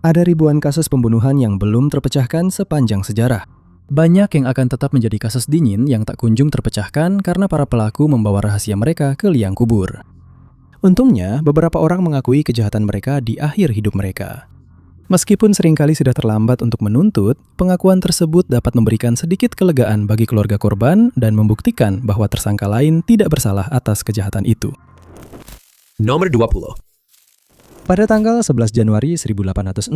Ada ribuan kasus pembunuhan yang belum terpecahkan sepanjang sejarah. Banyak yang akan tetap menjadi kasus dingin yang tak kunjung terpecahkan karena para pelaku membawa rahasia mereka ke liang kubur. Untungnya, beberapa orang mengakui kejahatan mereka di akhir hidup mereka. Meskipun seringkali sudah terlambat untuk menuntut, pengakuan tersebut dapat memberikan sedikit kelegaan bagi keluarga korban dan membuktikan bahwa tersangka lain tidak bersalah atas kejahatan itu. Nomor 20. Pada tanggal 11 Januari 1867,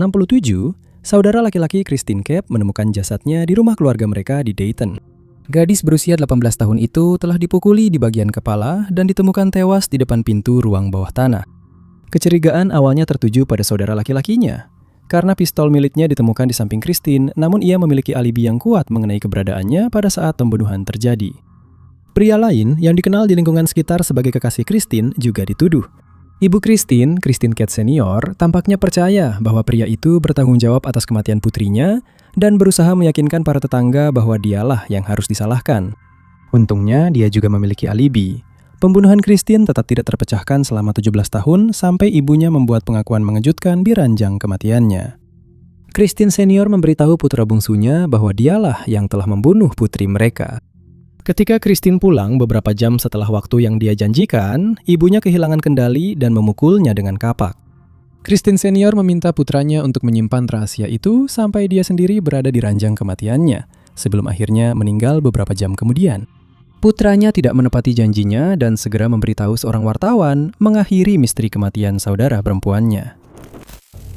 saudara laki-laki Christine Cape menemukan jasadnya di rumah keluarga mereka di Dayton. Gadis berusia 18 tahun itu telah dipukuli di bagian kepala dan ditemukan tewas di depan pintu ruang bawah tanah. Kecurigaan awalnya tertuju pada saudara laki-lakinya, karena pistol miliknya ditemukan di samping Christine, namun ia memiliki alibi yang kuat mengenai keberadaannya pada saat pembunuhan terjadi. Pria lain yang dikenal di lingkungan sekitar sebagai kekasih Christine juga dituduh. Ibu Christine, Christine Cape Senior, tampaknya percaya bahwa pria itu bertanggung jawab atas kematian putrinya dan berusaha meyakinkan para tetangga bahwa dialah yang harus disalahkan. Untungnya, dia juga memiliki alibi. Pembunuhan Christine tetap tidak terpecahkan selama 17 tahun sampai ibunya membuat pengakuan mengejutkan di ranjang kematiannya. Christine Senior memberitahu putra bungsunya bahwa dialah yang telah membunuh putri mereka. Ketika Christine pulang beberapa jam setelah waktu yang dia janjikan, ibunya kehilangan kendali dan memukulnya dengan kapak. Christine Senior meminta putranya untuk menyimpan rahasia itu sampai dia sendiri berada di ranjang kematiannya, sebelum akhirnya meninggal beberapa jam kemudian. Putranya tidak menepati janjinya dan segera memberitahu seorang wartawan mengakhiri misteri kematian saudara perempuannya.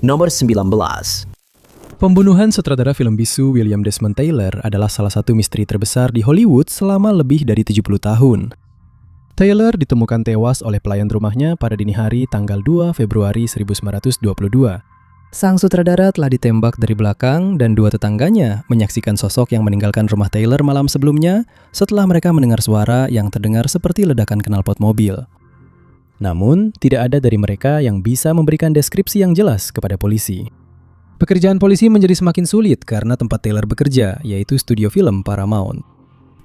Nomor 19. Pembunuhan sutradara film bisu William Desmond Taylor adalah salah satu misteri terbesar di Hollywood selama lebih dari 70 tahun. Taylor ditemukan tewas oleh pelayan rumahnya pada dini hari tanggal 2 Februari 1922. Sang sutradara telah ditembak dari belakang dan dua tetangganya menyaksikan sosok yang meninggalkan rumah Taylor malam sebelumnya setelah mereka mendengar suara yang terdengar seperti ledakan knalpot mobil. Namun, tidak ada dari mereka yang bisa memberikan deskripsi yang jelas kepada polisi. Pekerjaan polisi menjadi semakin sulit karena tempat Taylor bekerja, yaitu studio film Paramount.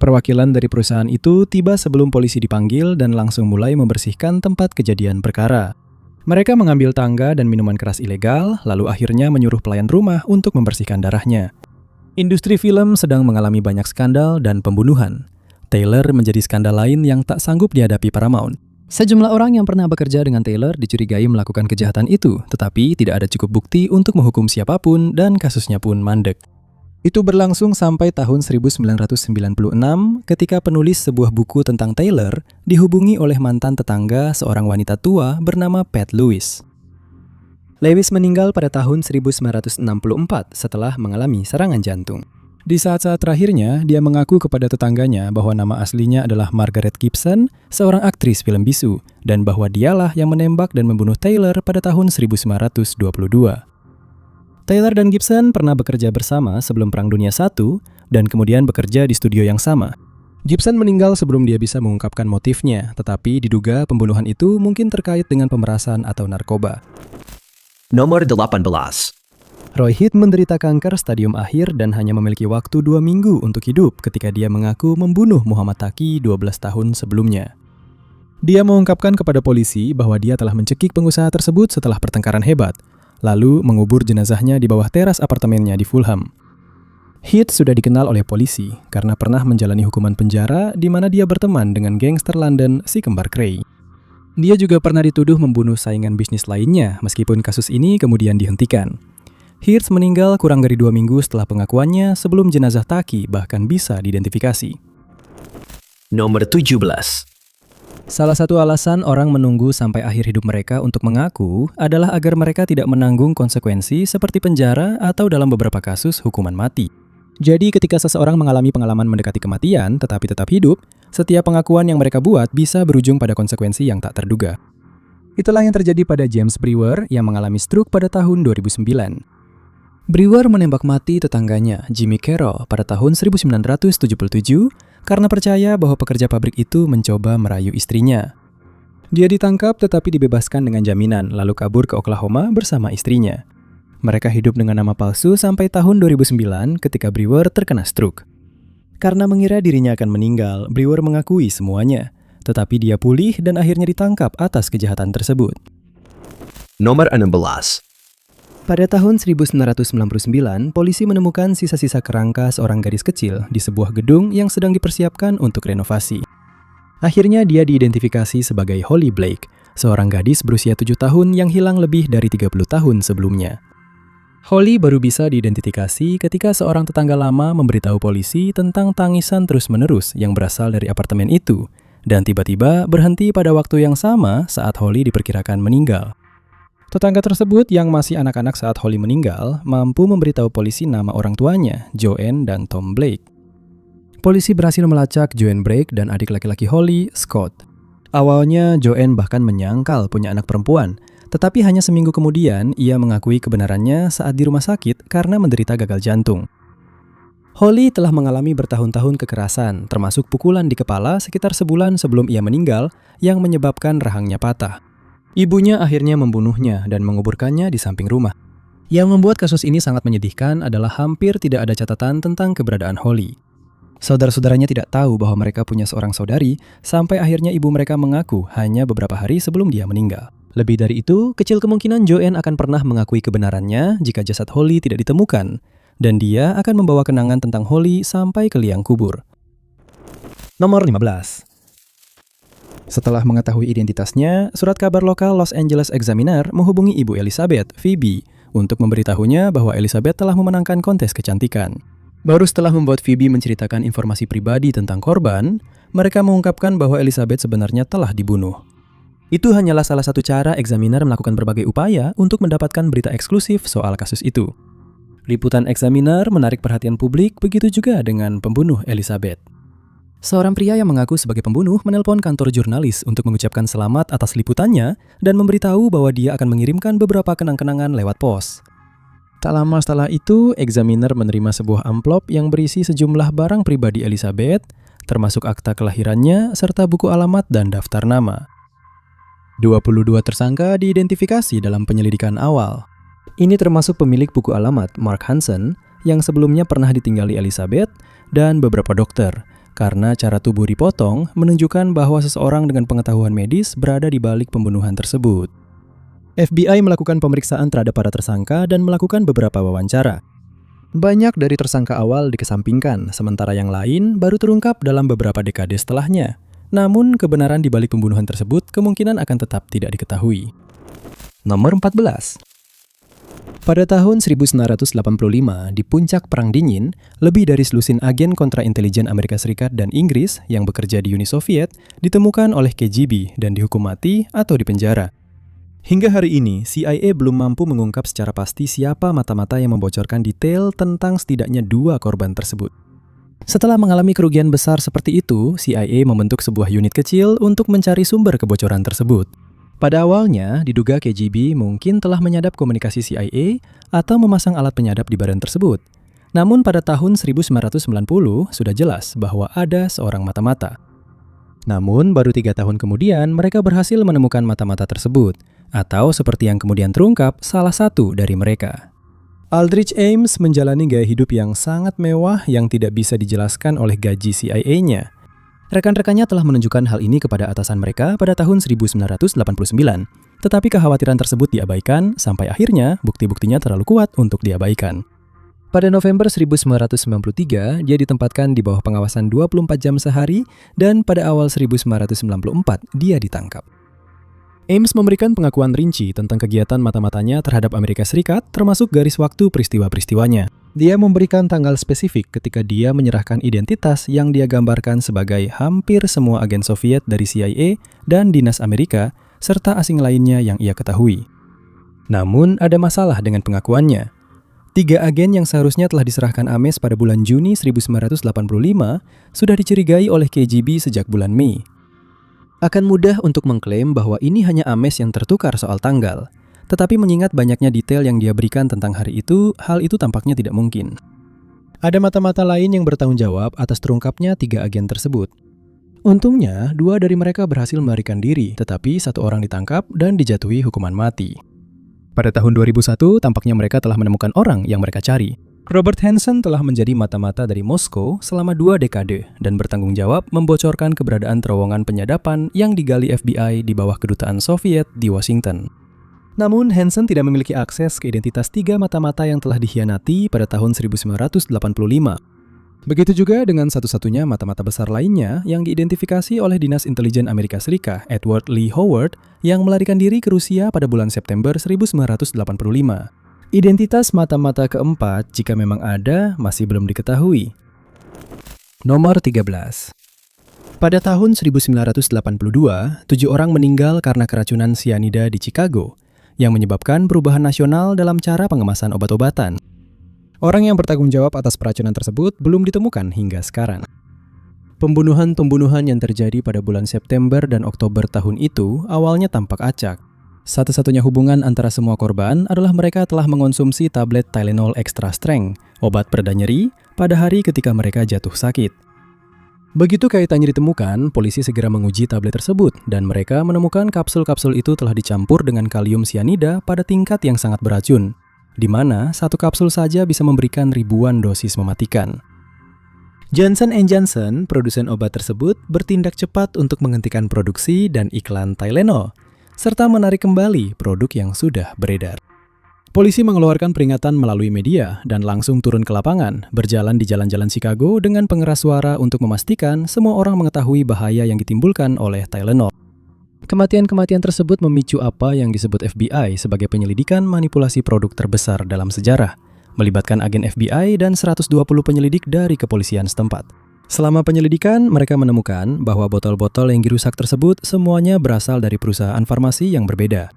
Perwakilan dari perusahaan itu tiba sebelum polisi dipanggil dan langsung mulai membersihkan tempat kejadian perkara. Mereka mengambil tangga dan minuman keras ilegal, lalu akhirnya menyuruh pelayan rumah untuk membersihkan darahnya. Industri film sedang mengalami banyak skandal dan pembunuhan. Taylor menjadi skandal lain yang tak sanggup dihadapi Paramount. Sejumlah orang yang pernah bekerja dengan Taylor dicurigai melakukan kejahatan itu, tetapi tidak ada cukup bukti untuk menghukum siapapun dan kasusnya pun mandek. Itu berlangsung sampai tahun 1996 ketika penulis sebuah buku tentang Taylor dihubungi oleh mantan tetangga seorang wanita tua bernama Pat Lewis. Lewis meninggal pada tahun 1964 setelah mengalami serangan jantung. Di saat-saat terakhirnya, dia mengaku kepada tetangganya bahwa nama aslinya adalah Margaret Gibson, seorang aktris film bisu, dan bahwa dialah yang menembak dan membunuh Taylor pada tahun 1922. Taylor dan Gibson pernah bekerja bersama sebelum Perang Dunia I dan kemudian bekerja di studio yang sama. Gibson meninggal sebelum dia bisa mengungkapkan motifnya, tetapi diduga pembunuhan itu mungkin terkait dengan pemerasan atau narkoba. Nomor 18. Roy Heath menderita kanker stadium akhir dan hanya memiliki waktu 2 minggu untuk hidup ketika dia mengaku membunuh Muhammad Taqi 12 tahun sebelumnya. Dia mengungkapkan kepada polisi bahwa dia telah mencekik pengusaha tersebut setelah pertengkaran hebat, lalu mengubur jenazahnya di bawah teras apartemennya di Fulham. Heath sudah dikenal oleh polisi karena pernah menjalani hukuman penjara di mana dia berteman dengan gangster London si kembar Cray. Dia juga pernah dituduh membunuh saingan bisnis lainnya meskipun kasus ini kemudian dihentikan. Heath meninggal kurang dari 2 minggu setelah pengakuannya sebelum jenazah Taqi bahkan bisa diidentifikasi. Nomor 17. Salah satu alasan orang menunggu sampai akhir hidup mereka untuk mengaku adalah agar mereka tidak menanggung konsekuensi seperti penjara atau dalam beberapa kasus hukuman mati. Jadi ketika seseorang mengalami pengalaman mendekati kematian tetapi tetap hidup, setiap pengakuan yang mereka buat bisa berujung pada konsekuensi yang tak terduga. Itulah yang terjadi pada James Brewer yang mengalami stroke pada tahun 2009. Brewer menembak mati tetangganya, Jimmy Carroll, pada tahun 1977 karena percaya bahwa pekerja pabrik itu mencoba merayu istrinya. Dia ditangkap tetapi dibebaskan dengan jaminan, lalu kabur ke Oklahoma bersama istrinya. Mereka hidup dengan nama palsu sampai tahun 2009 ketika Brewer terkena stroke. Karena mengira dirinya akan meninggal, Brewer mengakui semuanya, tetapi dia pulih dan akhirnya ditangkap atas kejahatan tersebut. Nomor 16. Pada tahun 1999, polisi menemukan sisa-sisa kerangka seorang gadis kecil di sebuah gedung yang sedang dipersiapkan untuk renovasi. Akhirnya dia diidentifikasi sebagai Holly Blake, seorang gadis berusia 7 tahun yang hilang lebih dari 30 tahun sebelumnya. Holly baru bisa diidentifikasi ketika seorang tetangga lama memberitahu polisi tentang tangisan terus-menerus yang berasal dari apartemen itu, dan tiba-tiba berhenti pada waktu yang sama saat Holly diperkirakan meninggal. Tetangga tersebut yang masih anak-anak saat Holly meninggal mampu memberitahu polisi nama orang tuanya, Joanne dan Tom Blake. Polisi berhasil melacak Joanne Blake dan adik laki-laki Holly, Scott. Awalnya Joanne bahkan menyangkal punya anak perempuan, tetapi hanya seminggu kemudian ia mengakui kebenarannya saat di rumah sakit karena menderita gagal jantung. Holly telah mengalami bertahun-tahun kekerasan, termasuk pukulan di kepala sekitar sebulan sebelum ia meninggal yang menyebabkan rahangnya patah. Ibunya akhirnya membunuhnya dan menguburkannya di samping rumah. Yang membuat kasus ini sangat menyedihkan adalah hampir tidak ada catatan tentang keberadaan Holly. Saudara-saudaranya tidak tahu bahwa mereka punya seorang saudari, sampai akhirnya ibu mereka mengaku hanya beberapa hari sebelum dia meninggal. Lebih dari itu, kecil kemungkinan Joanne akan pernah mengakui kebenarannya jika jasad Holly tidak ditemukan, dan dia akan membawa kenangan tentang Holly sampai ke liang kubur. Nomor 15. Setelah mengetahui identitasnya, surat kabar lokal Los Angeles Examiner menghubungi Ibu Elizabeth, Phoebe, untuk memberitahunya bahwa Elizabeth telah memenangkan kontes kecantikan. Baru setelah membuat Phoebe menceritakan informasi pribadi tentang korban, mereka mengungkapkan bahwa Elizabeth sebenarnya telah dibunuh. Itu hanyalah salah satu cara Examiner melakukan berbagai upaya untuk mendapatkan berita eksklusif soal kasus itu. Liputan Examiner menarik perhatian publik, begitu juga dengan pembunuh Elizabeth. Seorang pria yang mengaku sebagai pembunuh menelpon kantor jurnalis untuk mengucapkan selamat atas liputannya dan memberitahu bahwa dia akan mengirimkan beberapa kenang-kenangan lewat pos. Tak lama setelah itu, Examiner menerima sebuah amplop yang berisi sejumlah barang pribadi Elizabeth, termasuk akta kelahirannya serta buku alamat dan daftar nama. 22 tersangka diidentifikasi dalam penyelidikan awal. Ini termasuk pemilik buku alamat, Mark Hansen, yang sebelumnya pernah ditinggali Elizabeth, dan beberapa dokter, karena cara tubuh dipotong menunjukkan bahwa seseorang dengan pengetahuan medis berada di balik pembunuhan tersebut. FBI melakukan pemeriksaan terhadap para tersangka dan melakukan beberapa wawancara. Banyak dari tersangka awal dikesampingkan, sementara yang lain baru terungkap dalam beberapa dekade setelahnya. Namun, kebenaran di balik pembunuhan tersebut kemungkinan akan tetap tidak diketahui. Nomor 14. Pada tahun 1985, di puncak Perang Dingin, lebih dari selusin agen kontraintelijen Amerika Serikat dan Inggris yang bekerja di Uni Soviet ditemukan oleh KGB dan dihukum mati atau dipenjara. Hingga hari ini, CIA belum mampu mengungkap secara pasti siapa mata-mata yang membocorkan detail tentang setidaknya 2 korban tersebut. Setelah mengalami kerugian besar seperti itu, CIA membentuk sebuah unit kecil untuk mencari sumber kebocoran tersebut. Pada awalnya, diduga KGB mungkin telah menyadap komunikasi CIA atau memasang alat penyadap di badan tersebut. Namun pada tahun 1990 sudah jelas bahwa ada seorang mata-mata. Namun baru 3 tahun kemudian mereka berhasil menemukan mata-mata tersebut, atau seperti yang kemudian terungkap, salah satu dari mereka. Aldrich Ames menjalani gaya hidup yang sangat mewah yang tidak bisa dijelaskan oleh gaji CIA-nya. Rekan-rekannya telah menunjukkan hal ini kepada atasan mereka pada tahun 1989, tetapi kekhawatiran tersebut diabaikan sampai akhirnya bukti-buktinya terlalu kuat untuk diabaikan. Pada November 1993, dia ditempatkan di bawah pengawasan 24 jam sehari dan pada awal 1994 dia ditangkap. Ames memberikan pengakuan rinci tentang kegiatan mata-matanya terhadap Amerika Serikat, termasuk garis waktu peristiwa-peristiwanya. Dia memberikan tanggal spesifik ketika dia menyerahkan identitas yang dia gambarkan sebagai hampir semua agen Soviet dari CIA dan Dinas Amerika, serta asing lainnya yang ia ketahui. Namun, ada masalah dengan pengakuannya. 3 agen yang seharusnya telah diserahkan Ames pada bulan Juni 1985 sudah dicurigai oleh KGB sejak bulan Mei. Akan mudah untuk mengklaim bahwa ini hanya Ames yang tertukar soal tanggal. Tetapi mengingat banyaknya detail yang dia berikan tentang hari itu, hal itu tampaknya tidak mungkin. Ada mata-mata lain yang bertanggung jawab atas terungkapnya 3 agen tersebut. Untungnya, 2 dari mereka berhasil melarikan diri, tetapi 1 orang ditangkap dan dijatuhi hukuman mati. Pada tahun 2001, tampaknya mereka telah menemukan orang yang mereka cari. Robert Hansen telah menjadi mata-mata dari Moskow selama 2 dekade dan bertanggung jawab membocorkan keberadaan terowongan penyadapan yang digali FBI di bawah kedutaan Soviet di Washington. Namun, Hansen tidak memiliki akses ke identitas 3 mata-mata yang telah dikhianati pada tahun 1985. Begitu juga dengan satu-satunya mata-mata besar lainnya yang diidentifikasi oleh Dinas Intelijen Amerika Serikat, Edward Lee Howard, yang melarikan diri ke Rusia pada bulan September 1985. Identitas mata-mata keempat, jika memang ada, masih belum diketahui. Nomor 13. Pada tahun 1982, 7 orang meninggal karena keracunan sianida di Chicago, yang menyebabkan perubahan nasional dalam cara pengemasan obat-obatan. Orang yang bertanggung jawab atas peracunan tersebut belum ditemukan hingga sekarang. Pembunuhan-pembunuhan yang terjadi pada bulan September dan Oktober tahun itu awalnya tampak acak. Satu-satunya hubungan antara semua korban adalah mereka telah mengonsumsi tablet Tylenol Extra Strength, obat pereda nyeri, pada hari ketika mereka jatuh sakit. Begitu kaitannya ditemukan, polisi segera menguji tablet tersebut dan mereka menemukan kapsul-kapsul itu telah dicampur dengan kalium sianida pada tingkat yang sangat beracun, di mana satu kapsul saja bisa memberikan ribuan dosis mematikan. Johnson & Johnson, produsen obat tersebut, bertindak cepat untuk menghentikan produksi dan iklan Tylenol, serta menarik kembali produk yang sudah beredar. Polisi mengeluarkan peringatan melalui media dan langsung turun ke lapangan, berjalan di jalan-jalan Chicago dengan pengeras suara untuk memastikan semua orang mengetahui bahaya yang ditimbulkan oleh Tylenol. Kematian-kematian tersebut memicu apa yang disebut FBI sebagai penyelidikan manipulasi produk terbesar dalam sejarah, melibatkan agen FBI dan 120 penyelidik dari kepolisian setempat. Selama penyelidikan, mereka menemukan bahwa botol-botol yang dirusak tersebut semuanya berasal dari perusahaan farmasi yang berbeda.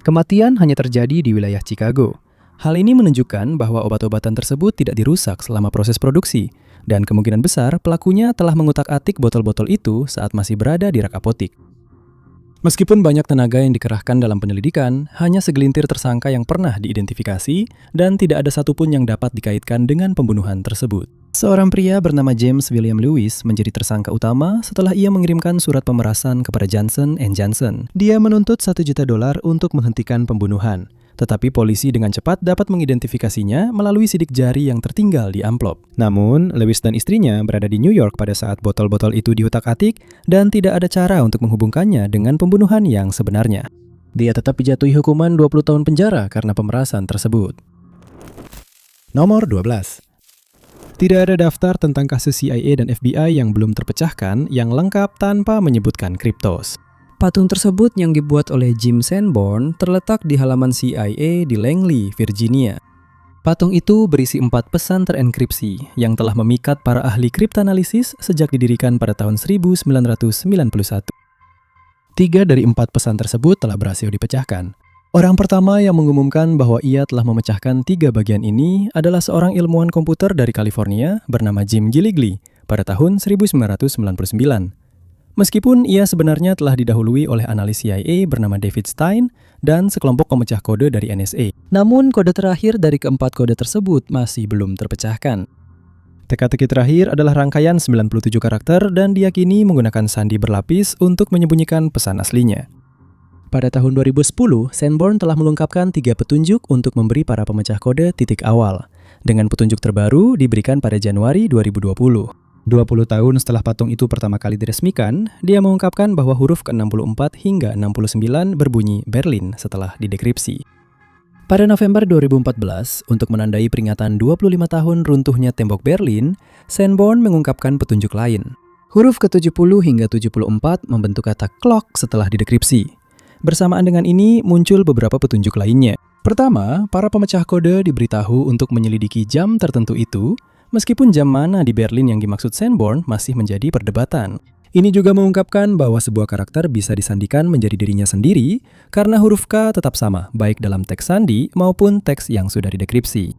Kematian hanya terjadi di wilayah Chicago. Hal ini menunjukkan bahwa obat-obatan tersebut tidak dirusak selama proses produksi, dan kemungkinan besar pelakunya telah mengutak-atik botol-botol itu saat masih berada di rak apotik. Meskipun banyak tenaga yang dikerahkan dalam penyelidikan, hanya segelintir tersangka yang pernah diidentifikasi dan tidak ada satupun yang dapat dikaitkan dengan pembunuhan tersebut. Seorang pria bernama James William Lewis menjadi tersangka utama setelah ia mengirimkan surat pemerasan kepada Johnson & Johnson. Dia menuntut $1 juta untuk menghentikan pembunuhan, tetapi polisi dengan cepat dapat mengidentifikasinya melalui sidik jari yang tertinggal di amplop. Namun, Lewis dan istrinya berada di New York pada saat botol-botol itu diutak-atik dan tidak ada cara untuk menghubungkannya dengan pembunuhan yang sebenarnya. Dia tetap dijatuhi hukuman 20 tahun penjara karena pemerasan tersebut. Nomor 12. Tidak ada daftar tentang kasus CIA dan FBI yang belum terpecahkan yang lengkap tanpa menyebutkan kriptos. Patung tersebut yang dibuat oleh Jim Sanborn terletak di halaman CIA di Langley, Virginia. Patung itu berisi 4 pesan terenkripsi yang telah memikat para ahli kriptanalisis sejak didirikan pada tahun 1991. 3 dari 4 pesan tersebut telah berhasil dipecahkan. Orang pertama yang mengumumkan bahwa ia telah memecahkan 3 bagian ini adalah seorang ilmuwan komputer dari California bernama Jim Gilligly pada tahun 1999. Meskipun ia sebenarnya telah didahului oleh analis CIA bernama David Stein dan sekelompok pemecah kode dari NSA. Namun kode terakhir dari keempat kode tersebut masih belum terpecahkan. Teka-teki terakhir adalah rangkaian 97 karakter dan diyakini menggunakan sandi berlapis untuk menyembunyikan pesan aslinya. Pada tahun 2010, Sanborn telah melengkapkan 3 petunjuk untuk memberi para pemecah kode titik awal, dengan petunjuk terbaru diberikan pada Januari 2020. 20 tahun setelah patung itu pertama kali diresmikan, dia mengungkapkan bahwa huruf ke-64 hingga 69 berbunyi Berlin setelah didekripsi. Pada November 2014, untuk menandai peringatan 25 tahun runtuhnya tembok Berlin, Sanborn mengungkapkan petunjuk lain. Huruf ke-70 hingga 74 membentuk kata clock setelah didekripsi. Bersamaan dengan ini, muncul beberapa petunjuk lainnya. Pertama, para pemecah kode diberitahu untuk menyelidiki jam tertentu itu, meskipun jam mana di Berlin yang dimaksud Sanborn masih menjadi perdebatan. Ini juga mengungkapkan bahwa sebuah karakter bisa disandikan menjadi dirinya sendiri, karena huruf K tetap sama, baik dalam teks sandi maupun teks yang sudah didekripsi.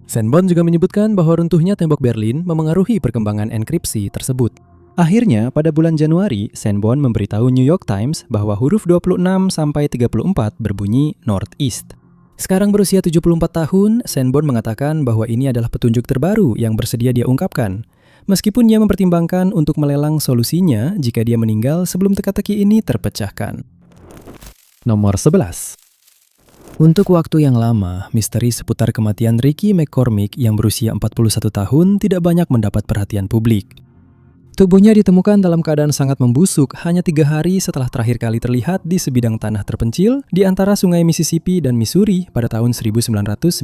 Sanborn juga menyebutkan bahwa runtuhnya tembok Berlin memengaruhi perkembangan enkripsi tersebut. Akhirnya, pada bulan Januari, Sanborn memberitahu New York Times bahwa huruf 26-34 berbunyi Northeast. Sekarang berusia 74 tahun, Sanborn mengatakan bahwa ini adalah petunjuk terbaru yang bersedia dia ungkapkan. Meskipun dia mempertimbangkan untuk melelang solusinya jika dia meninggal sebelum teka-teki ini terpecahkan. Nomor 11. Untuk waktu yang lama, misteri seputar kematian Ricky McCormick yang berusia 41 tahun tidak banyak mendapat perhatian publik. Tubuhnya ditemukan dalam keadaan sangat membusuk hanya 3 hari setelah terakhir kali terlihat di sebidang tanah terpencil di antara sungai Mississippi dan Missouri pada tahun 1999.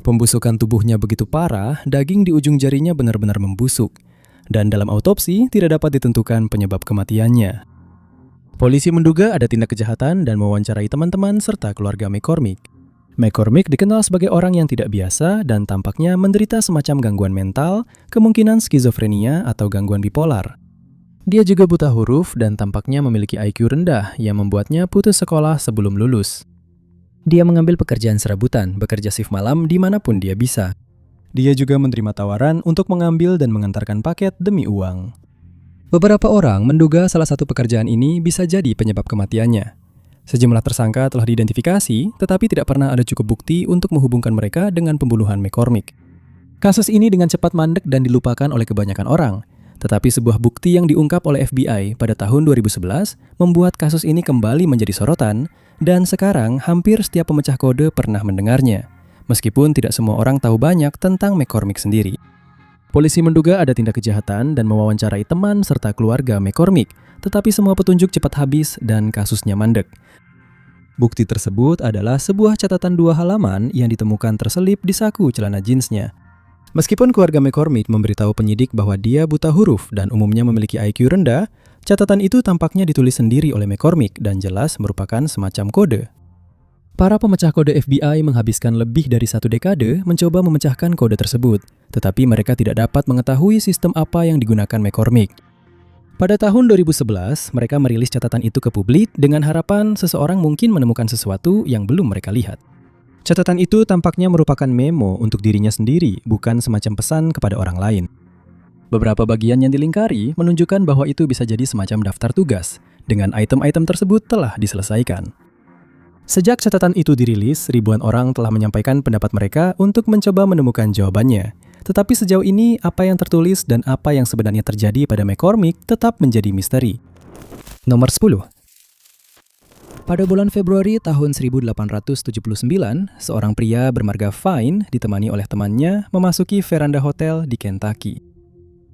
Pembusukan tubuhnya begitu parah, daging di ujung jarinya benar-benar membusuk. Dan dalam autopsi tidak dapat ditentukan penyebab kematiannya. Polisi menduga ada tindak kejahatan dan mewawancarai teman-teman serta keluarga McCormick. McCormick dikenal sebagai orang yang tidak biasa dan tampaknya menderita semacam gangguan mental, kemungkinan skizofrenia atau gangguan bipolar. Dia juga buta huruf dan tampaknya memiliki IQ rendah yang membuatnya putus sekolah sebelum lulus. Dia mengambil pekerjaan serabutan, bekerja shift malam dimanapun dia bisa. Dia juga menerima tawaran untuk mengambil dan mengantarkan paket demi uang. Beberapa orang menduga salah satu pekerjaan ini bisa jadi penyebab kematiannya. Sejumlah tersangka telah diidentifikasi, tetapi tidak pernah ada cukup bukti untuk menghubungkan mereka dengan pembunuhan McCormick. Kasus ini dengan cepat mandek dan dilupakan oleh kebanyakan orang, tetapi sebuah bukti yang diungkap oleh FBI pada tahun 2011 membuat kasus ini kembali menjadi sorotan, dan sekarang hampir setiap pemecah kode pernah mendengarnya, meskipun tidak semua orang tahu banyak tentang McCormick sendiri. Polisi menduga ada tindak kejahatan dan mewawancarai teman serta keluarga McCormick, tetapi semua petunjuk cepat habis dan kasusnya mandek. Bukti tersebut adalah sebuah catatan 2 halaman yang ditemukan terselip di saku celana jeansnya. Meskipun keluarga McCormick memberitahu penyidik bahwa dia buta huruf dan umumnya memiliki IQ rendah, catatan itu tampaknya ditulis sendiri oleh McCormick dan jelas merupakan semacam kode. Para pemecah kode FBI menghabiskan lebih dari 1 dekade mencoba memecahkan kode tersebut, tetapi mereka tidak dapat mengetahui sistem apa yang digunakan McCormick. Pada tahun 2011, mereka merilis catatan itu ke publik dengan harapan seseorang mungkin menemukan sesuatu yang belum mereka lihat. Catatan itu tampaknya merupakan memo untuk dirinya sendiri, bukan semacam pesan kepada orang lain. Beberapa bagian yang dilingkari menunjukkan bahwa itu bisa jadi semacam daftar tugas, dengan item-item tersebut telah diselesaikan. Sejak catatan itu dirilis, ribuan orang telah menyampaikan pendapat mereka untuk mencoba menemukan jawabannya. Tetapi sejauh ini, apa yang tertulis dan apa yang sebenarnya terjadi pada McCormick tetap menjadi misteri. Nomor 10. Pada bulan Februari tahun 1879, seorang pria bermarga Fine ditemani oleh temannya memasuki veranda hotel di Kentucky.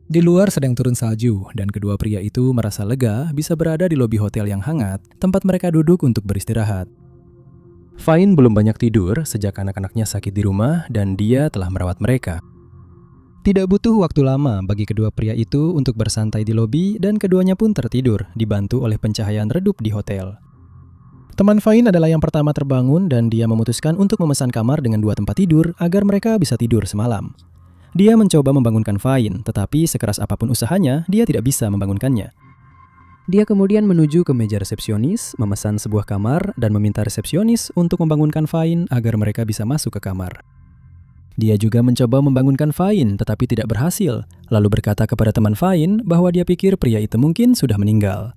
Di luar sedang turun salju, dan kedua pria itu merasa lega bisa berada di lobi hotel yang hangat, tempat mereka duduk untuk beristirahat. Fine belum banyak tidur sejak anak-anaknya sakit di rumah dan dia telah merawat mereka. Tidak butuh waktu lama bagi kedua pria itu untuk bersantai di lobi dan keduanya pun tertidur, dibantu oleh pencahayaan redup di hotel. Teman Fine adalah yang pertama terbangun dan dia memutuskan untuk memesan kamar dengan 2 tempat tidur agar mereka bisa tidur semalam. Dia mencoba membangunkan Fine, tetapi sekeras apapun usahanya, dia tidak bisa membangunkannya. Dia kemudian menuju ke meja resepsionis, memesan sebuah kamar, dan meminta resepsionis untuk membangunkan Fine agar mereka bisa masuk ke kamar. Dia juga mencoba membangunkan Fine, tetapi tidak berhasil, lalu berkata kepada teman Fine bahwa dia pikir pria itu mungkin sudah meninggal.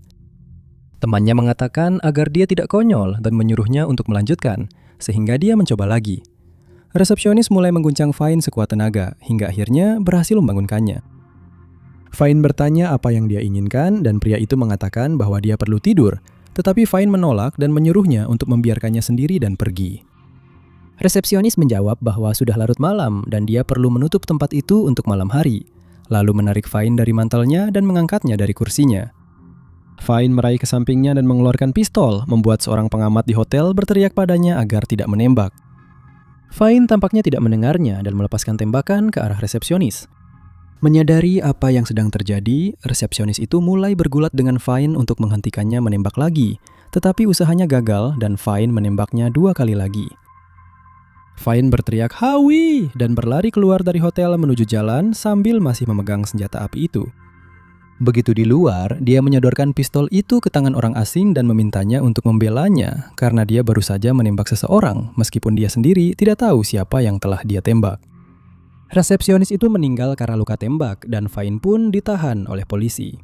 Temannya mengatakan agar dia tidak konyol dan menyuruhnya untuk melanjutkan, sehingga dia mencoba lagi. Resepsionis mulai mengguncang Fine sekuat tenaga, hingga akhirnya berhasil membangunkannya. Fine bertanya apa yang dia inginkan dan pria itu mengatakan bahwa dia perlu tidur, tetapi Fine menolak dan menyuruhnya untuk membiarkannya sendiri dan pergi. Resepsionis menjawab bahwa sudah larut malam dan dia perlu menutup tempat itu untuk malam hari, lalu menarik Fine dari mantelnya dan mengangkatnya dari kursinya. Fine meraih ke sampingnya dan mengeluarkan pistol, membuat seorang pengamat di hotel berteriak padanya agar tidak menembak. Fine tampaknya tidak mendengarnya dan melepaskan tembakan ke arah resepsionis. Menyadari apa yang sedang terjadi, resepsionis itu mulai bergulat dengan Fine untuk menghentikannya menembak lagi, tetapi usahanya gagal dan Fine menembaknya 2 kali lagi. Fine berteriak "Hawi!" dan berlari keluar dari hotel menuju jalan sambil masih memegang senjata api itu. Begitu di luar, dia menyodorkan pistol itu ke tangan orang asing dan memintanya untuk membelanya karena dia baru saja menembak seseorang meskipun dia sendiri tidak tahu siapa yang telah dia tembak. Resepsionis itu meninggal karena luka tembak dan Fine pun ditahan oleh polisi.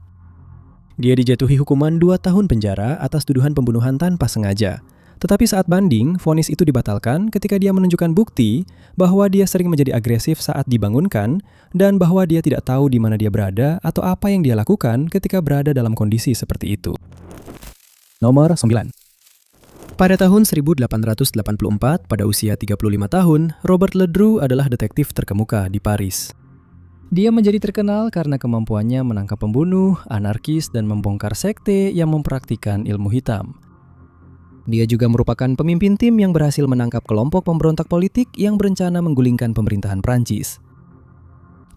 Dia dijatuhi hukuman 2 tahun penjara atas tuduhan pembunuhan tanpa sengaja. Tetapi saat banding, vonis itu dibatalkan ketika dia menunjukkan bukti bahwa dia sering menjadi agresif saat dibangunkan dan bahwa dia tidak tahu di mana dia berada atau apa yang dia lakukan ketika berada dalam kondisi seperti itu. Nomor 9. Pada tahun 1884, pada usia 35 tahun, Robert Ledru adalah detektif terkemuka di Paris. Dia menjadi terkenal karena kemampuannya menangkap pembunuh, anarkis, dan membongkar sekte yang mempraktikkan ilmu hitam. Dia juga merupakan pemimpin tim yang berhasil menangkap kelompok pemberontak politik yang berencana menggulingkan pemerintahan Prancis.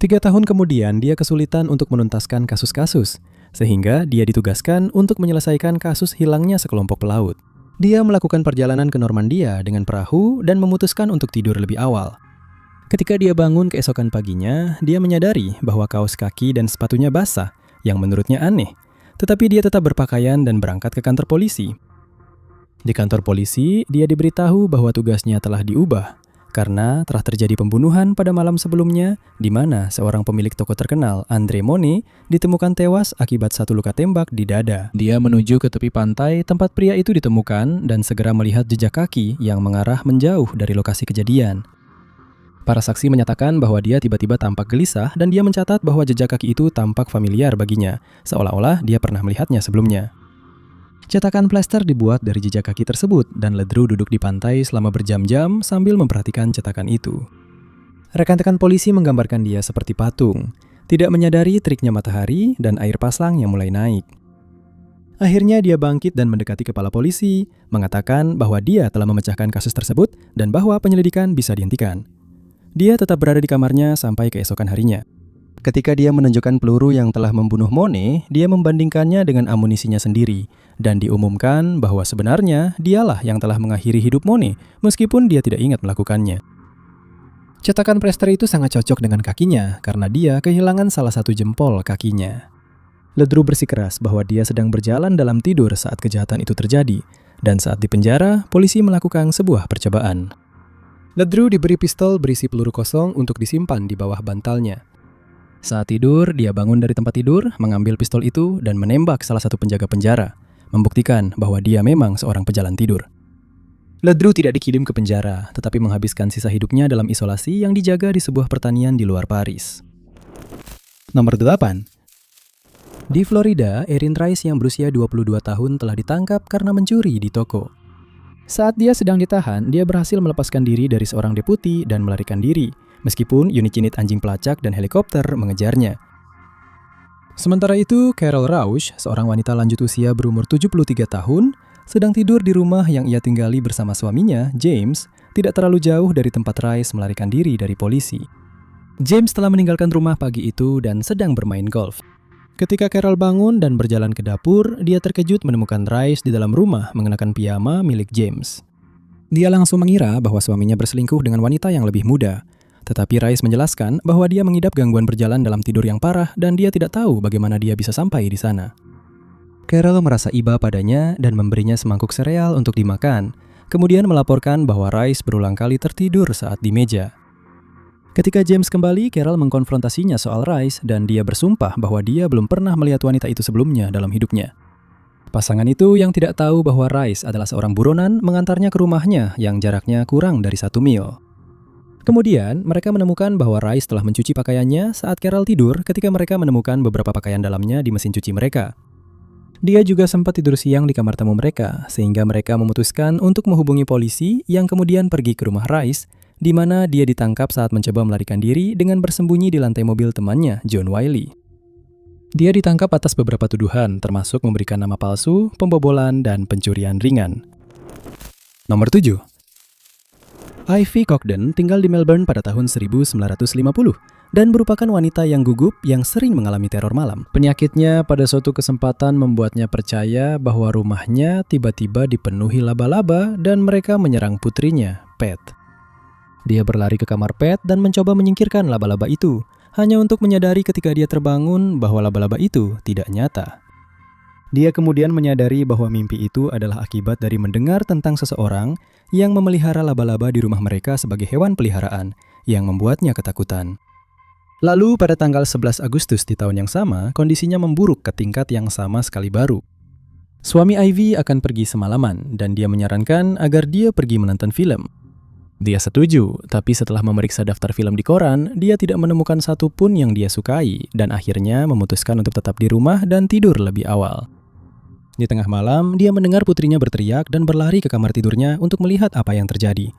3 tahun kemudian, dia kesulitan untuk menuntaskan kasus-kasus, sehingga dia ditugaskan untuk menyelesaikan kasus hilangnya sekelompok pelaut. Dia melakukan perjalanan ke Normandia dengan perahu dan memutuskan untuk tidur lebih awal. Ketika dia bangun keesokan paginya, dia menyadari bahwa kaos kaki dan sepatunya basah, yang menurutnya aneh. Tetapi dia tetap berpakaian dan berangkat ke kantor polisi. Di kantor polisi, dia diberitahu bahwa tugasnya telah diubah, karena telah terjadi pembunuhan pada malam sebelumnya, di mana seorang pemilik toko terkenal, André Monet, ditemukan tewas akibat satu luka tembak di dada. Dia menuju ke tepi pantai tempat pria itu ditemukan dan segera melihat jejak kaki yang mengarah menjauh dari lokasi kejadian. Para saksi menyatakan bahwa dia tiba-tiba tampak gelisah dan dia mencatat bahwa jejak kaki itu tampak familiar baginya, seolah-olah dia pernah melihatnya sebelumnya. Cetakan plester dibuat dari jejak kaki tersebut dan Ledru duduk di pantai selama berjam-jam sambil memperhatikan cetakan itu. Rekan-rekan polisi menggambarkan dia seperti patung, tidak menyadari triknya matahari dan air pasang yang mulai naik. Akhirnya dia bangkit dan mendekati kepala polisi, mengatakan bahwa dia telah memecahkan kasus tersebut dan bahwa penyelidikan bisa dihentikan. Dia tetap berada di kamarnya sampai keesokan harinya. Ketika dia menunjukkan peluru yang telah membunuh Monet, dia membandingkannya dengan amunisinya sendiri dan diumumkan bahwa sebenarnya dialah yang telah mengakhiri hidup Monet meskipun dia tidak ingat melakukannya. Cetakan plester itu sangat cocok dengan kakinya karena dia kehilangan salah satu jempol kakinya. Ledru bersikeras bahwa dia sedang berjalan dalam tidur saat kejahatan itu terjadi dan saat di penjara, polisi melakukan sebuah percobaan. Ledru diberi pistol berisi peluru kosong untuk disimpan di bawah bantalnya. Saat tidur, dia bangun dari tempat tidur, mengambil pistol itu dan menembak salah satu penjaga penjara, membuktikan bahwa dia memang seorang pejalan tidur. Ledru tidak dikirim ke penjara, tetapi menghabiskan sisa hidupnya dalam isolasi yang dijaga di sebuah pertanian di luar Paris. Nomor 8. Di Florida, Erin Rice yang berusia 22 tahun telah ditangkap karena mencuri di toko. Saat dia sedang ditahan, dia berhasil melepaskan diri dari seorang deputi dan melarikan diri, meskipun unit-unit anjing pelacak dan helikopter mengejarnya. Sementara itu, Carol Rausch, seorang wanita lanjut usia berumur 73 tahun, sedang tidur di rumah yang ia tinggali bersama suaminya, James, tidak terlalu jauh dari tempat Rice melarikan diri dari polisi. James telah meninggalkan rumah pagi itu dan sedang bermain golf. Ketika Carol bangun dan berjalan ke dapur, dia terkejut menemukan Rice di dalam rumah mengenakan piyama milik James. Dia langsung mengira bahwa suaminya berselingkuh dengan wanita yang lebih muda. Tetapi Rice menjelaskan bahwa dia mengidap gangguan berjalan dalam tidur yang parah dan dia tidak tahu bagaimana dia bisa sampai di sana. Carol merasa iba padanya dan memberinya semangkuk sereal untuk dimakan, kemudian melaporkan bahwa Rice berulang kali tertidur saat di meja. Ketika James kembali, Carol mengkonfrontasinya soal Rice dan dia bersumpah bahwa dia belum pernah melihat wanita itu sebelumnya dalam hidupnya. Pasangan itu yang tidak tahu bahwa Rice adalah seorang buronan mengantarnya ke rumahnya yang jaraknya kurang dari 1 mil. Kemudian, mereka menemukan bahwa Rice telah mencuci pakaiannya saat Carol tidur ketika mereka menemukan beberapa pakaian dalamnya di mesin cuci mereka. Dia juga sempat tidur siang di kamar tamu mereka, sehingga mereka memutuskan untuk menghubungi polisi yang kemudian pergi ke rumah Rice, di mana dia ditangkap saat mencoba melarikan diri dengan bersembunyi di lantai mobil temannya, John Wiley. Dia ditangkap atas beberapa tuduhan, termasuk memberikan nama palsu, pembobolan, dan pencurian ringan. Nomor 7. Ivy Cogden tinggal di Melbourne pada tahun 1950 dan merupakan wanita yang gugup yang sering mengalami teror malam. Penyakitnya pada suatu kesempatan membuatnya percaya bahwa rumahnya tiba-tiba dipenuhi laba-laba dan mereka menyerang putrinya, Pat. Dia berlari ke kamar Pat dan mencoba menyingkirkan laba-laba itu, hanya untuk menyadari ketika dia terbangun bahwa laba-laba itu tidak nyata. Dia kemudian menyadari bahwa mimpi itu adalah akibat dari mendengar tentang seseorang yang memelihara laba-laba di rumah mereka sebagai hewan peliharaan, yang membuatnya ketakutan. Lalu pada tanggal 11 Agustus di tahun yang sama, kondisinya memburuk ke tingkat yang sama sekali baru. Suami Ivy akan pergi semalaman, dan dia menyarankan agar dia pergi menonton film. Dia setuju, tapi setelah memeriksa daftar film di koran, dia tidak menemukan satu pun yang dia sukai, dan akhirnya memutuskan untuk tetap di rumah dan tidur lebih awal. Di tengah malam, dia mendengar putrinya berteriak dan berlari ke kamar tidurnya untuk melihat apa yang terjadi.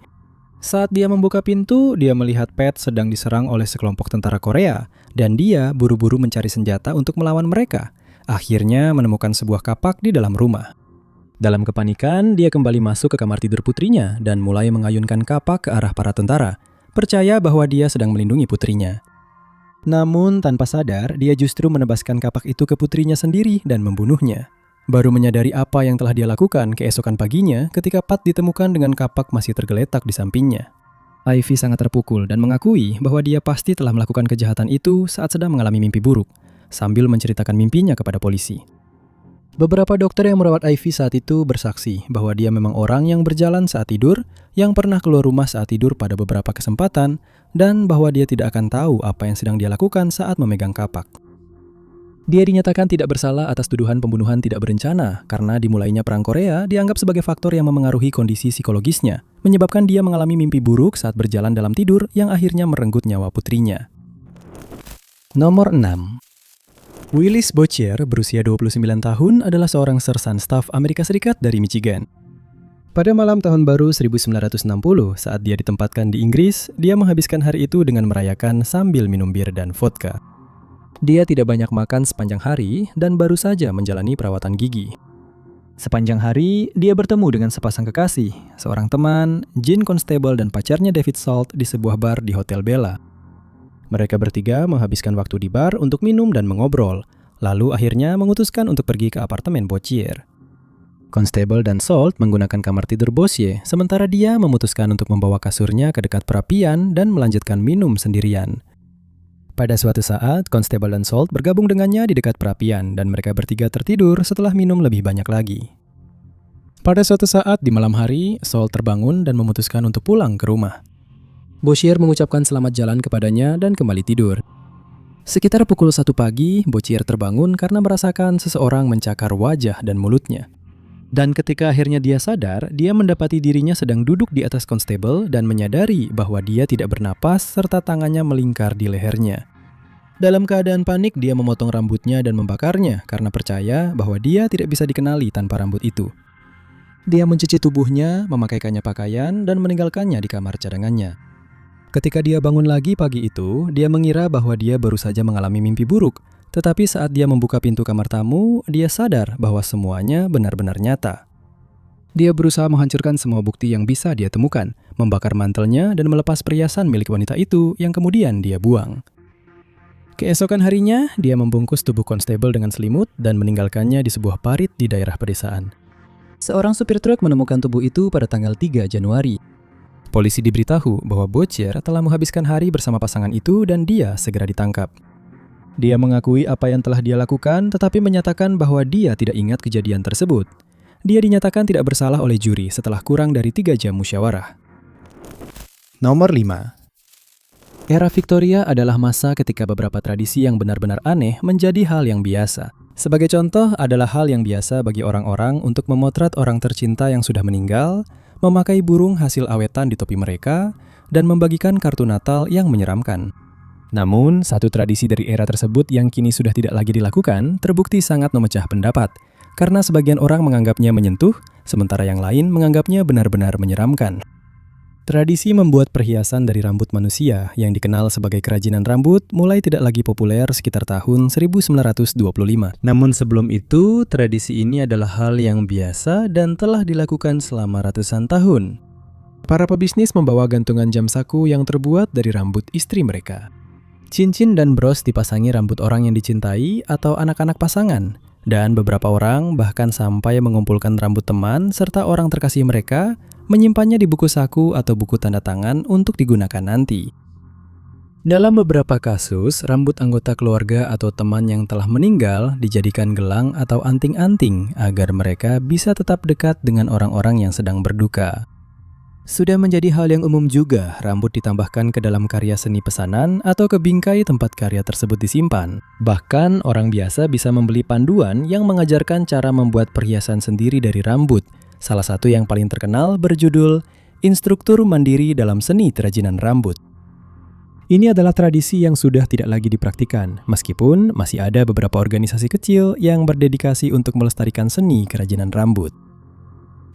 Saat dia membuka pintu, dia melihat Pat sedang diserang oleh sekelompok tentara Korea, dan dia buru-buru mencari senjata untuk melawan mereka. Akhirnya menemukan sebuah kapak di dalam rumah. Dalam kepanikan, dia kembali masuk ke kamar tidur putrinya dan mulai mengayunkan kapak ke arah para tentara, percaya bahwa dia sedang melindungi putrinya. Namun, tanpa sadar, dia justru menebaskan kapak itu ke putrinya sendiri dan membunuhnya. Baru menyadari apa yang telah dia lakukan keesokan paginya ketika Pat ditemukan dengan kapak masih tergeletak di sampingnya. Ivy sangat terpukul dan mengakui bahwa dia pasti telah melakukan kejahatan itu saat sedang mengalami mimpi buruk, sambil menceritakan mimpinya kepada polisi. Beberapa dokter yang merawat Ivy saat itu bersaksi bahwa dia memang orang yang berjalan saat tidur, yang pernah keluar rumah saat tidur pada beberapa kesempatan, dan bahwa dia tidak akan tahu apa yang sedang dia lakukan saat memegang kapak. Dia dinyatakan tidak bersalah atas tuduhan pembunuhan tidak berencana karena dimulainya Perang Korea dianggap sebagai faktor yang memengaruhi kondisi psikologisnya, menyebabkan dia mengalami mimpi buruk saat berjalan dalam tidur yang akhirnya merenggut nyawa putrinya. Nomor 6. Willis Boucher berusia 29 tahun adalah seorang sersan staf Amerika Serikat dari Michigan. Pada malam tahun baru 1960, saat dia ditempatkan di Inggris, dia menghabiskan hari itu dengan merayakan sambil minum bir dan vodka. Dia tidak banyak makan sepanjang hari dan baru saja menjalani perawatan gigi. Sepanjang hari, dia bertemu dengan sepasang kekasih, seorang teman, Jean Constable dan pacarnya David Salt di sebuah bar di Hotel Bella. Mereka bertiga menghabiskan waktu di bar untuk minum dan mengobrol, lalu akhirnya memutuskan untuk pergi ke apartemen Boucher. Constable dan Salt menggunakan kamar tidur Boucher, sementara dia memutuskan untuk membawa kasurnya ke dekat perapian dan melanjutkan minum sendirian. Pada suatu saat, Constable dan Salt bergabung dengannya di dekat perapian dan mereka bertiga tertidur setelah minum lebih banyak lagi. Pada suatu saat di malam hari, Salt terbangun dan memutuskan untuk pulang ke rumah. Boucher mengucapkan selamat jalan kepadanya dan kembali tidur. Sekitar pukul 1 pagi, Boucher terbangun karena merasakan seseorang mencakar wajah dan mulutnya. Dan ketika akhirnya dia sadar, dia mendapati dirinya sedang duduk di atas Constable dan menyadari bahwa dia tidak bernapas serta tangannya melingkar di lehernya. Dalam keadaan panik, dia memotong rambutnya dan membakarnya karena percaya bahwa dia tidak bisa dikenali tanpa rambut itu. Dia mencuci tubuhnya, memakaikannya pakaian, dan meninggalkannya di kamar cadangannya. Ketika dia bangun lagi pagi itu, dia mengira bahwa dia baru saja mengalami mimpi buruk. Tetapi saat dia membuka pintu kamar tamu, dia sadar bahwa semuanya benar-benar nyata. Dia berusaha menghancurkan semua bukti yang bisa dia temukan, membakar mantelnya dan melepas perhiasan milik wanita itu yang kemudian dia buang. Keesokan harinya, dia membungkus tubuh Constable dengan selimut dan meninggalkannya di sebuah parit di daerah pedesaan. Seorang supir truk menemukan tubuh itu pada tanggal 3 Januari. Polisi diberitahu bahwa Boucher telah menghabiskan hari bersama pasangan itu dan dia segera ditangkap. Dia mengakui apa yang telah dia lakukan tetapi menyatakan bahwa dia tidak ingat kejadian tersebut. Dia dinyatakan tidak bersalah oleh juri setelah kurang dari 3 jam musyawarah. Nomor 5. Era Victoria adalah masa ketika beberapa tradisi yang benar-benar aneh menjadi hal yang biasa. Sebagai contoh adalah hal yang biasa bagi orang-orang untuk memotret orang tercinta yang sudah meninggal, memakai burung hasil awetan di topi mereka, dan membagikan kartu Natal yang menyeramkan. Namun, satu tradisi dari era tersebut yang kini sudah tidak lagi dilakukan terbukti sangat memecah pendapat, karena sebagian orang menganggapnya menyentuh, sementara yang lain menganggapnya benar-benar menyeramkan. Tradisi membuat perhiasan dari rambut manusia yang dikenal sebagai kerajinan rambut mulai tidak lagi populer sekitar tahun 1925. Namun sebelum itu, tradisi ini adalah hal yang biasa dan telah dilakukan selama ratusan tahun. Para pebisnis membawa gantungan jam saku yang terbuat dari rambut istri mereka. Cincin dan bros dipasangi rambut orang yang dicintai atau anak-anak pasangan. Dan beberapa orang bahkan sampai mengumpulkan rambut teman serta orang terkasih mereka, menyimpannya di buku saku atau buku tanda tangan untuk digunakan nanti. Dalam beberapa kasus, rambut anggota keluarga atau teman yang telah meninggal dijadikan gelang atau anting-anting agar mereka bisa tetap dekat dengan orang-orang yang sedang berduka. Sudah menjadi hal yang umum juga rambut ditambahkan ke dalam karya seni pesanan atau ke bingkai tempat karya tersebut disimpan. Bahkan orang biasa bisa membeli panduan yang mengajarkan cara membuat perhiasan sendiri dari rambut. Salah satu yang paling terkenal berjudul Instruktur Mandiri dalam Seni Kerajinan Rambut. Ini adalah tradisi yang sudah tidak lagi dipraktikkan, meskipun masih ada beberapa organisasi kecil yang berdedikasi untuk melestarikan seni kerajinan rambut.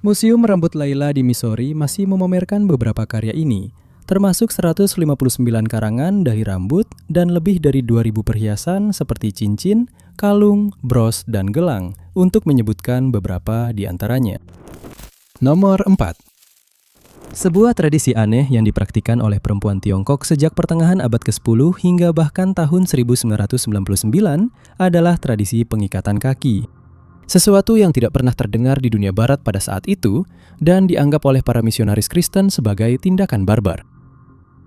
Museum Rambut Layla di Missouri masih memamerkan beberapa karya ini, termasuk 159 karangan dari rambut dan lebih dari 2.000 perhiasan seperti cincin, kalung, bros, dan gelang, untuk menyebutkan beberapa di antaranya. Nomor 4. Sebuah tradisi aneh yang dipraktikkan oleh perempuan Tiongkok sejak pertengahan abad ke-10 hingga bahkan tahun 1999 adalah tradisi pengikatan kaki. Sesuatu yang tidak pernah terdengar di dunia barat pada saat itu dan dianggap oleh para misionaris Kristen sebagai tindakan barbar.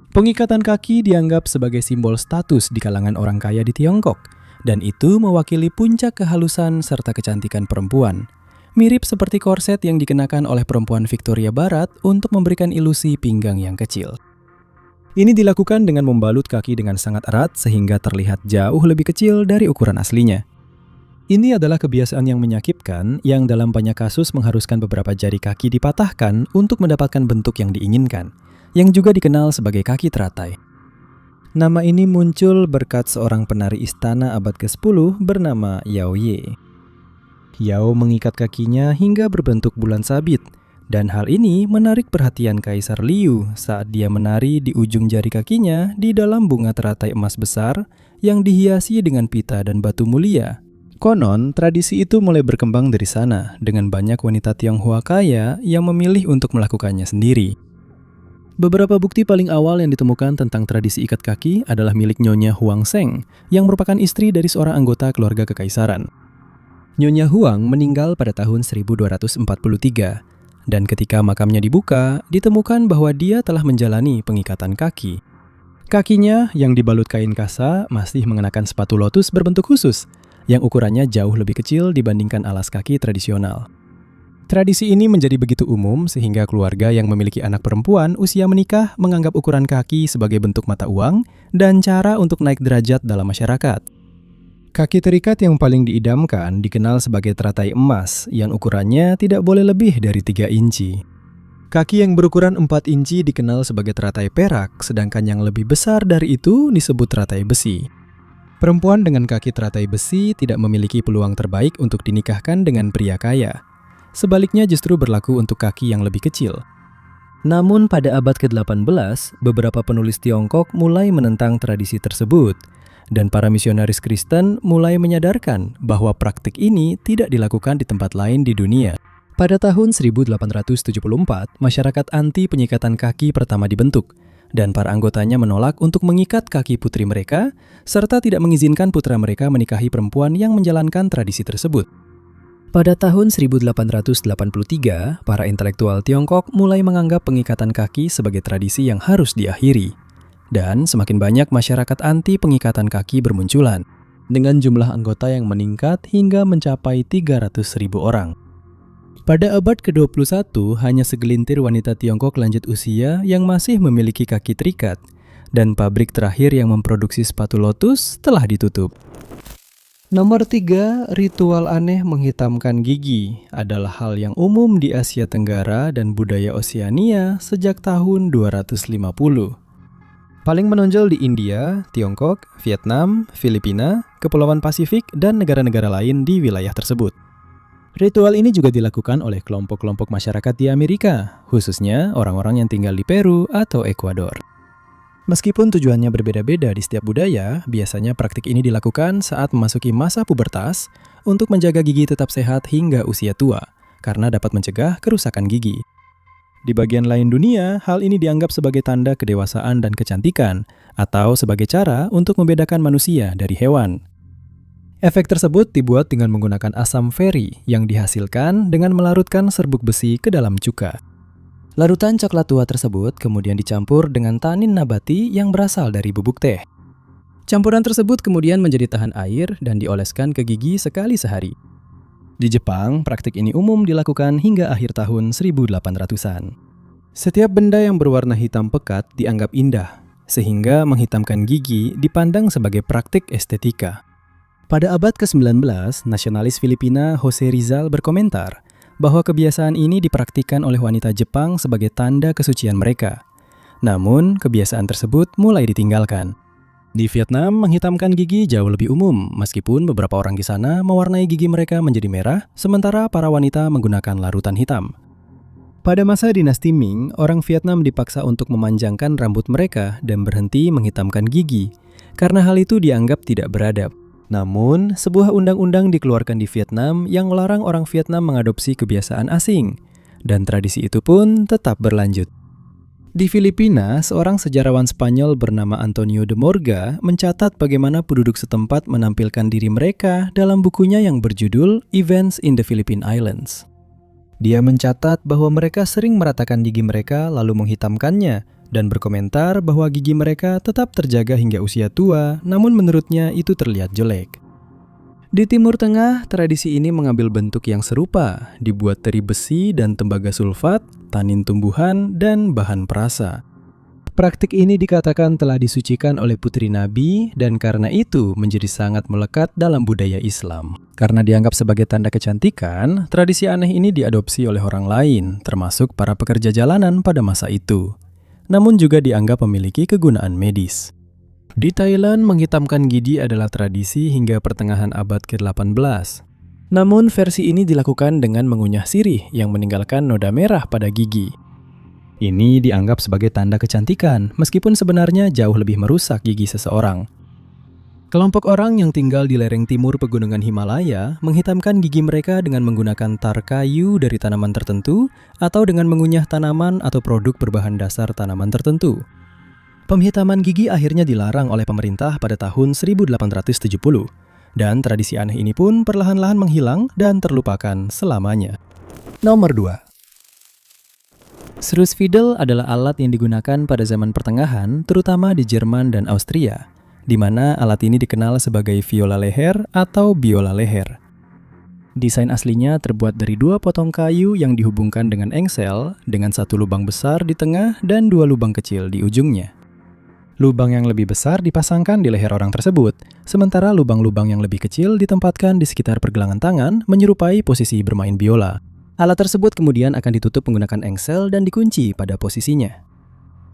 Pengikatan kaki dianggap sebagai simbol status di kalangan orang kaya di Tiongkok, dan itu mewakili puncak kehalusan serta kecantikan perempuan. Mirip seperti korset yang dikenakan oleh perempuan Victoria Barat untuk memberikan ilusi pinggang yang kecil. Ini dilakukan dengan membalut kaki dengan sangat erat sehingga terlihat jauh lebih kecil dari ukuran aslinya. Ini adalah kebiasaan yang menyakitkan yang dalam banyak kasus mengharuskan beberapa jari kaki dipatahkan untuk mendapatkan bentuk yang diinginkan, yang juga dikenal sebagai kaki teratai. Nama ini muncul berkat seorang penari istana abad ke-10 bernama Yao Ye. Yao mengikat kakinya hingga berbentuk bulan sabit, dan hal ini menarik perhatian Kaisar Liu saat dia menari di ujung jari kakinya di dalam bunga teratai emas besar yang dihiasi dengan pita dan batu mulia. Konon, tradisi itu mulai berkembang dari sana dengan banyak wanita Tionghoa kaya yang memilih untuk melakukannya sendiri. Beberapa bukti paling awal yang ditemukan tentang tradisi ikat kaki adalah milik Nyonya Huang Sheng, yang merupakan istri dari seorang anggota keluarga kekaisaran. Nyonya Huang meninggal pada tahun 1243, dan ketika makamnya dibuka, ditemukan bahwa dia telah menjalani pengikatan kaki. Kakinya yang dibalut kain kasa masih mengenakan sepatu lotus berbentuk khusus, yang ukurannya jauh lebih kecil dibandingkan alas kaki tradisional. Tradisi ini menjadi begitu umum sehingga keluarga yang memiliki anak perempuan usia menikah menganggap ukuran kaki sebagai bentuk mata uang dan cara untuk naik derajat dalam masyarakat. Kaki terikat yang paling diidamkan dikenal sebagai teratai emas yang ukurannya tidak boleh lebih dari 3 inci. Kaki yang berukuran 4 inci dikenal sebagai teratai perak, sedangkan yang lebih besar dari itu disebut teratai besi. Perempuan dengan kaki teratai besi tidak memiliki peluang terbaik untuk dinikahkan dengan pria kaya. Sebaliknya justru berlaku untuk kaki yang lebih kecil. Namun pada abad ke-18, beberapa penulis Tiongkok mulai menentang tradisi tersebut, dan para misionaris Kristen mulai menyadarkan bahwa praktik ini tidak dilakukan di tempat lain di dunia. Pada tahun 1874, masyarakat anti penyikatan kaki pertama dibentuk, dan para anggotanya menolak untuk mengikat kaki putri mereka, serta tidak mengizinkan putra mereka menikahi perempuan yang menjalankan tradisi tersebut. Pada tahun 1883, para intelektual Tiongkok mulai menganggap pengikatan kaki sebagai tradisi yang harus diakhiri. Dan semakin banyak masyarakat anti pengikatan kaki bermunculan, dengan jumlah anggota yang meningkat hingga mencapai 300.000 orang. Pada abad ke-21, hanya segelintir wanita Tiongkok lanjut usia yang masih memiliki kaki terikat, dan pabrik terakhir yang memproduksi sepatu lotus telah ditutup. Nomor 3, ritual aneh menghitamkan gigi adalah hal yang umum di Asia Tenggara dan budaya Oseania sejak tahun 250. Paling menonjol di India, Tiongkok, Vietnam, Filipina, Kepulauan Pasifik, dan negara-negara lain di wilayah tersebut. Ritual ini juga dilakukan oleh kelompok-kelompok masyarakat di Amerika, khususnya orang-orang yang tinggal di Peru atau Ekuador. Meskipun tujuannya berbeda-beda di setiap budaya, biasanya praktik ini dilakukan saat memasuki masa pubertas untuk menjaga gigi tetap sehat hingga usia tua, karena dapat mencegah kerusakan gigi. Di bagian lain dunia, hal ini dianggap sebagai tanda kedewasaan dan kecantikan, atau sebagai cara untuk membedakan manusia dari hewan. Efek tersebut dibuat dengan menggunakan asam feri yang dihasilkan dengan melarutkan serbuk besi ke dalam cuka. Larutan coklat tua tersebut kemudian dicampur dengan tanin nabati yang berasal dari bubuk teh. Campuran tersebut kemudian menjadi tahan air dan dioleskan ke gigi sekali sehari. Di Jepang, praktik ini umum dilakukan hingga akhir tahun 1800-an. Setiap benda yang berwarna hitam pekat dianggap indah, sehingga menghitamkan gigi dipandang sebagai praktik estetika. Pada abad ke-19, nasionalis Filipina Jose Rizal berkomentar bahwa kebiasaan ini dipraktikkan oleh wanita Jepang sebagai tanda kesucian mereka. Namun, kebiasaan tersebut mulai ditinggalkan. Di Vietnam, menghitamkan gigi jauh lebih umum, meskipun beberapa orang di sana mewarnai gigi mereka menjadi merah, sementara para wanita menggunakan larutan hitam. Pada masa dinasti Ming, orang Vietnam dipaksa untuk memanjangkan rambut mereka dan berhenti menghitamkan gigi, karena hal itu dianggap tidak beradab. Namun, sebuah undang-undang dikeluarkan di Vietnam yang melarang orang Vietnam mengadopsi kebiasaan asing, dan tradisi itu pun tetap berlanjut. Di Filipina, seorang sejarawan Spanyol bernama Antonio de Morga mencatat bagaimana penduduk setempat menampilkan diri mereka dalam bukunya yang berjudul Events in the Philippine Islands. Dia mencatat bahwa mereka sering meratakan gigi mereka lalu menghitamkannya dan berkomentar bahwa gigi mereka tetap terjaga hingga usia tua, namun menurutnya itu terlihat jelek. Di Timur Tengah, tradisi ini mengambil bentuk yang serupa, dibuat dari besi dan tembaga sulfat, tanin tumbuhan, dan bahan perasa. Praktik ini dikatakan telah disucikan oleh putri Nabi dan karena itu menjadi sangat melekat dalam budaya Islam. Karena dianggap sebagai tanda kecantikan, tradisi aneh ini diadopsi oleh orang lain, termasuk para pekerja jalanan pada masa itu. Namun juga dianggap memiliki kegunaan medis. Di Thailand, menghitamkan gigi adalah tradisi hingga pertengahan abad ke-18. Namun versi ini dilakukan dengan mengunyah sirih yang meninggalkan noda merah pada gigi. Ini dianggap sebagai tanda kecantikan, meskipun sebenarnya jauh lebih merusak gigi seseorang. Kelompok orang yang tinggal di lereng timur pegunungan Himalaya menghitamkan gigi mereka dengan menggunakan tar kayu dari tanaman tertentu atau dengan mengunyah tanaman atau produk berbahan dasar tanaman tertentu. Penghitaman gigi akhirnya dilarang oleh pemerintah pada tahun 1870, dan tradisi aneh ini pun perlahan-lahan menghilang dan terlupakan selamanya. Nomor 2. Srussfiedel adalah alat yang digunakan pada zaman pertengahan, terutama di Jerman dan Austria, di mana alat ini dikenal sebagai viola leher atau biola leher. Desain aslinya terbuat dari 2 potong kayu yang dihubungkan dengan engsel, dengan 1 lubang besar di tengah dan 2 lubang kecil di ujungnya. Lubang yang lebih besar dipasangkan di leher orang tersebut, sementara lubang-lubang yang lebih kecil ditempatkan di sekitar pergelangan tangan menyerupai posisi bermain biola. Alat tersebut kemudian akan ditutup menggunakan engsel dan dikunci pada posisinya.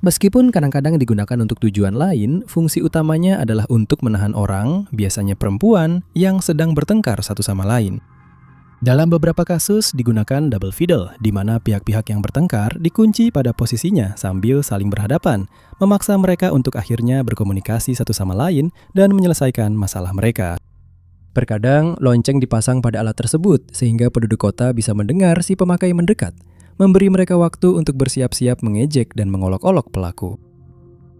Meskipun kadang-kadang digunakan untuk tujuan lain, fungsi utamanya adalah untuk menahan orang, biasanya perempuan, yang sedang bertengkar satu sama lain. Dalam beberapa kasus digunakan double fiddle, di mana pihak-pihak yang bertengkar dikunci pada posisinya sambil saling berhadapan, memaksa mereka untuk akhirnya berkomunikasi satu sama lain dan menyelesaikan masalah mereka. Terkadang, lonceng dipasang pada alat tersebut sehingga penduduk kota bisa mendengar si pemakai mendekat, memberi mereka waktu untuk bersiap-siap mengejek dan mengolok-olok pelaku.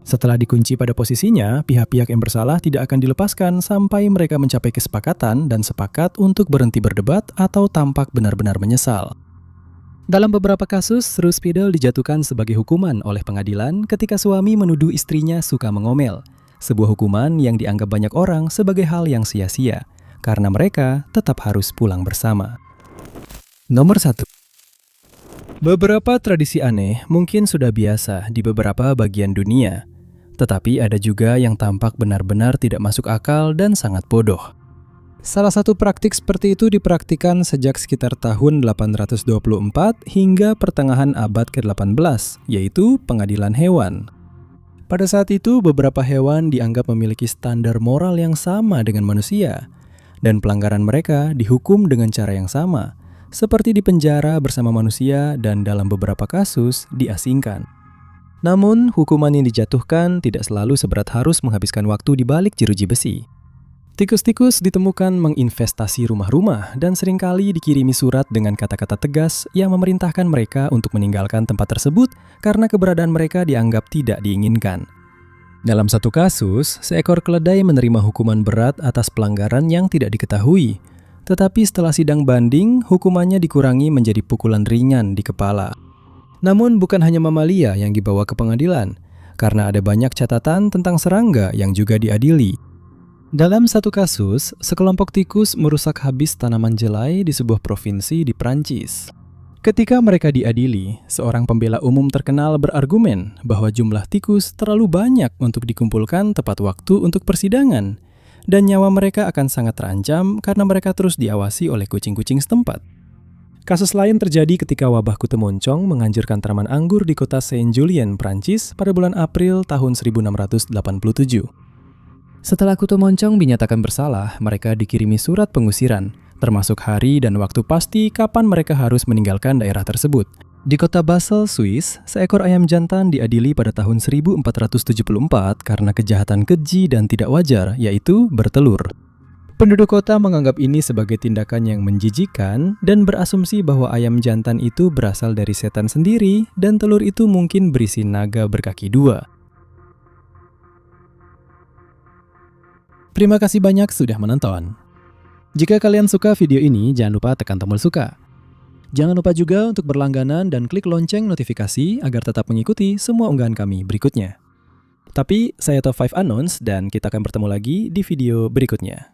Setelah dikunci pada posisinya, pihak-pihak yang bersalah tidak akan dilepaskan sampai mereka mencapai kesepakatan dan sepakat untuk berhenti berdebat atau tampak benar-benar menyesal. Dalam beberapa kasus, Srussfiedel dijatuhkan sebagai hukuman oleh pengadilan ketika suami menuduh istrinya suka mengomel, sebuah hukuman yang dianggap banyak orang sebagai hal yang sia-sia, karena mereka tetap harus pulang bersama. Nomor 1. Beberapa tradisi aneh mungkin sudah biasa di beberapa bagian dunia, tetapi ada juga yang tampak benar-benar tidak masuk akal dan sangat bodoh. Salah satu praktik seperti itu dipraktikkan sejak sekitar tahun 824 hingga pertengahan abad ke-18, yaitu pengadilan hewan. Pada saat itu, beberapa hewan dianggap memiliki standar moral yang sama dengan manusia, dan pelanggaran mereka dihukum dengan cara yang sama, seperti dipenjara bersama manusia dan dalam beberapa kasus diasingkan. Namun, hukuman yang dijatuhkan tidak selalu seberat harus menghabiskan waktu di balik jeruji besi. Tikus-tikus ditemukan menginvestasi rumah-rumah dan seringkali dikirimi surat dengan kata-kata tegas yang memerintahkan mereka untuk meninggalkan tempat tersebut karena keberadaan mereka dianggap tidak diinginkan. Dalam satu kasus, seekor keledai menerima hukuman berat atas pelanggaran yang tidak diketahui. Tetapi setelah sidang banding, hukumannya dikurangi menjadi pukulan ringan di kepala. Namun bukan hanya mamalia yang dibawa ke pengadilan, karena ada banyak catatan tentang serangga yang juga diadili. Dalam satu kasus, sekelompok tikus merusak habis tanaman jelai di sebuah provinsi di Prancis. Ketika mereka diadili, seorang pembela umum terkenal berargumen bahwa jumlah tikus terlalu banyak untuk dikumpulkan tepat waktu untuk persidangan, dan nyawa mereka akan sangat terancam karena mereka terus diawasi oleh kucing-kucing setempat. Kasus lain terjadi ketika wabah kutu moncong menghancurkan tanaman anggur di kota Saint-Julien, Prancis pada bulan April tahun 1687. Setelah kutu moncong dinyatakan bersalah, mereka dikirimi surat pengusiran, termasuk hari dan waktu pasti kapan mereka harus meninggalkan daerah tersebut. Di kota Basel, Swiss, seekor ayam jantan diadili pada tahun 1474 karena kejahatan keji dan tidak wajar, yaitu bertelur. Penduduk kota menganggap ini sebagai tindakan yang menjijikan dan berasumsi bahwa ayam jantan itu berasal dari setan sendiri dan telur itu mungkin berisi naga berkaki dua. Terima kasih banyak sudah menonton. Jika kalian suka video ini, jangan lupa tekan tombol suka. Jangan lupa juga untuk berlangganan dan klik lonceng notifikasi agar tetap mengikuti semua unggahan kami berikutnya. Tapi, saya Top 5 Unknowns dan kita akan bertemu lagi di video berikutnya.